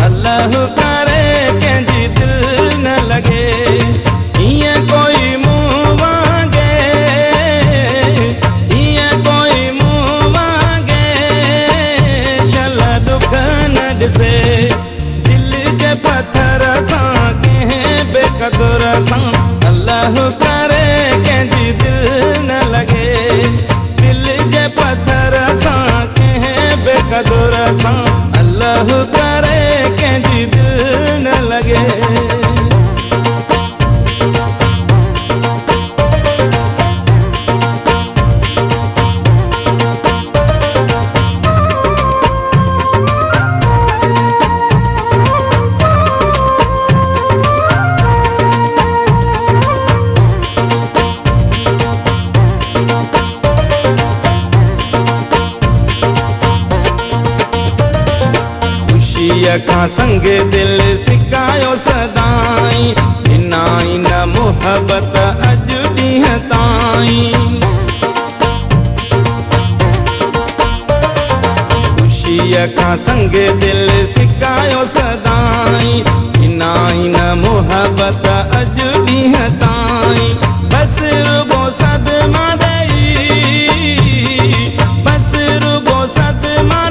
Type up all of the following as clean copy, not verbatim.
अल्लाह करे कंहिंजी दिल न लगे ईअं कोई मुंह वांगे ईअं कोई मुंह वांगे शल दुख न ॾिसे दिल जे पत्थर सां कंहिं बेक़दुर सां अल्लाह करे कंहिंजी दिल न लगे दिल जे पत्थर सां कंहिं बेक़दुर सां अल्लाह करे कंहिंजी दिल न लगे खां संग दिल सिकायो सदाई इनाई न मोहब्बत अॼु ॾींहं ताईं ख़ुशीअ खां संग दिल सिकायो सदाई इनाई न मोहब्बत अॼु ॾींहं ताईं बस रुगो सदमा ॾेई बस रुगो सदमा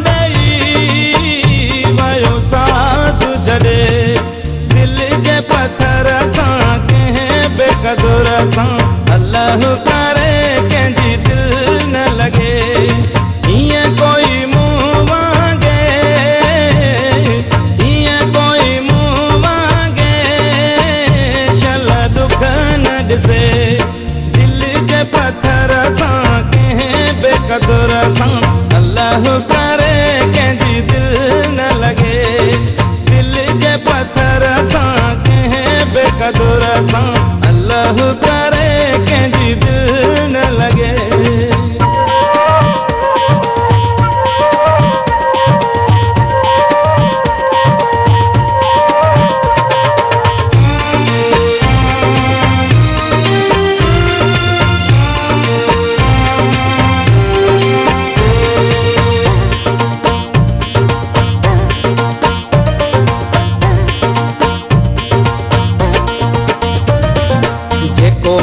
छॾे दिल जे पत्थर सां कंहिं बेक़दुर सां अल्लाह करे कंहिंजी दिल न लगे ईअं कोई मुंह वांगे ईअं कोई मुंह वांगे शल दुख न ॾिसे दिल जे पत्थर सां कंहिं बेक़दुर सां अल्लाह करे कंहिंजी दिल न लगे पत्थर सां कंहिं बेक़दुर सां अल्लाह करे कंहिंजी दिल न लगे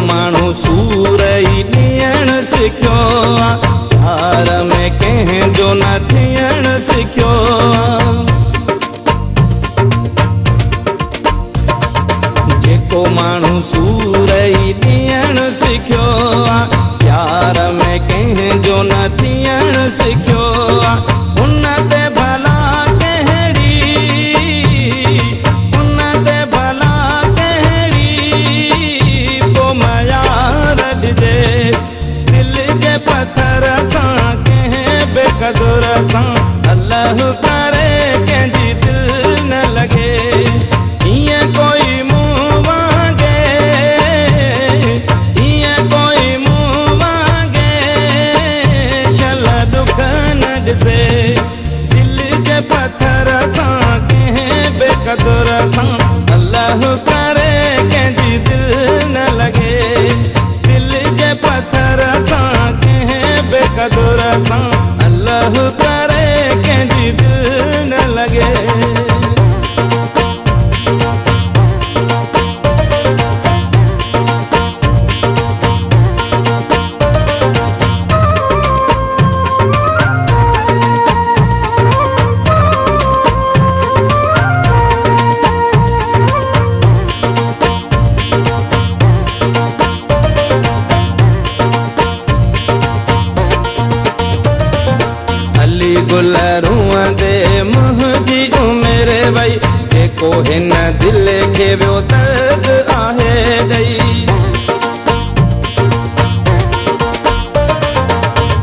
माण्हू सूर ई ॾियण सिखियो प्यार में कंहिंजो न थियण सिखियो जेको माण्हू सूर ई ॾियण सिखियो प्यार में कंहिंजो न थियण सिखियो उन ते भला कहिड़ी उन ते भला दिल जे पत्थर सां कंहिं बेक़दुर सां अल्लाह करे कंहिंजी दिल न लगे ईअं कोई मुंह वांगे ईअं कोई मुंह वांगे शल दुख न ॾिसे दिल जे पत्थर सां कंहिं बेक़दुर सां अल्लाह करे कंहिंजी दिल न लगे पत्थर सां कंहिं बेक़दुर सां अल्लाह करे कंहिंजी दिल न लगे गुल रुअंदे मुंहिंजी उमिरि वई जेको हिन दिल खे वियो दर्द आहे ॾेई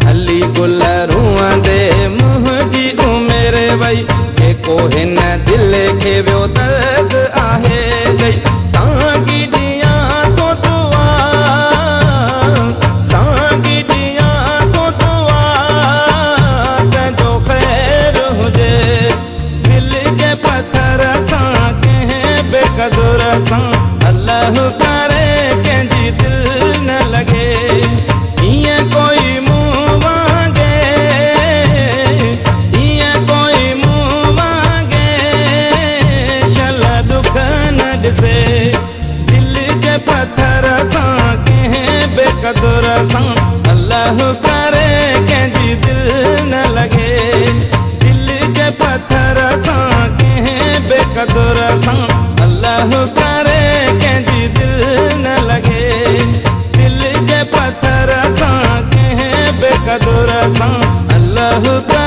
हली गुल रुअंदे मुंहिंजी उमिरि वई जेको हिन दिल खे वियो दर्द आहे ॾेई साॻी ॾियां तो दुआ साॻी ॾियां तो दुआ कंहिंजो ख़ैर हुजे दिल जे पत्थर सां कंहिं बेक़दुर सां अल्लाह करे कंहिंजी दिल न लगे ईअं कोई मुंह वांगे ईअं कोई मुंह वांगे अल्लाह करे कंहिंजी दिल न लगे। दिल जे पत्थर सां कंहिं बेकदुर सां अल्लाह करे कंहिंजी दिल न लगे। दिल जे पत्थर सां कंहिं बेकदुर सां अल्लाह करे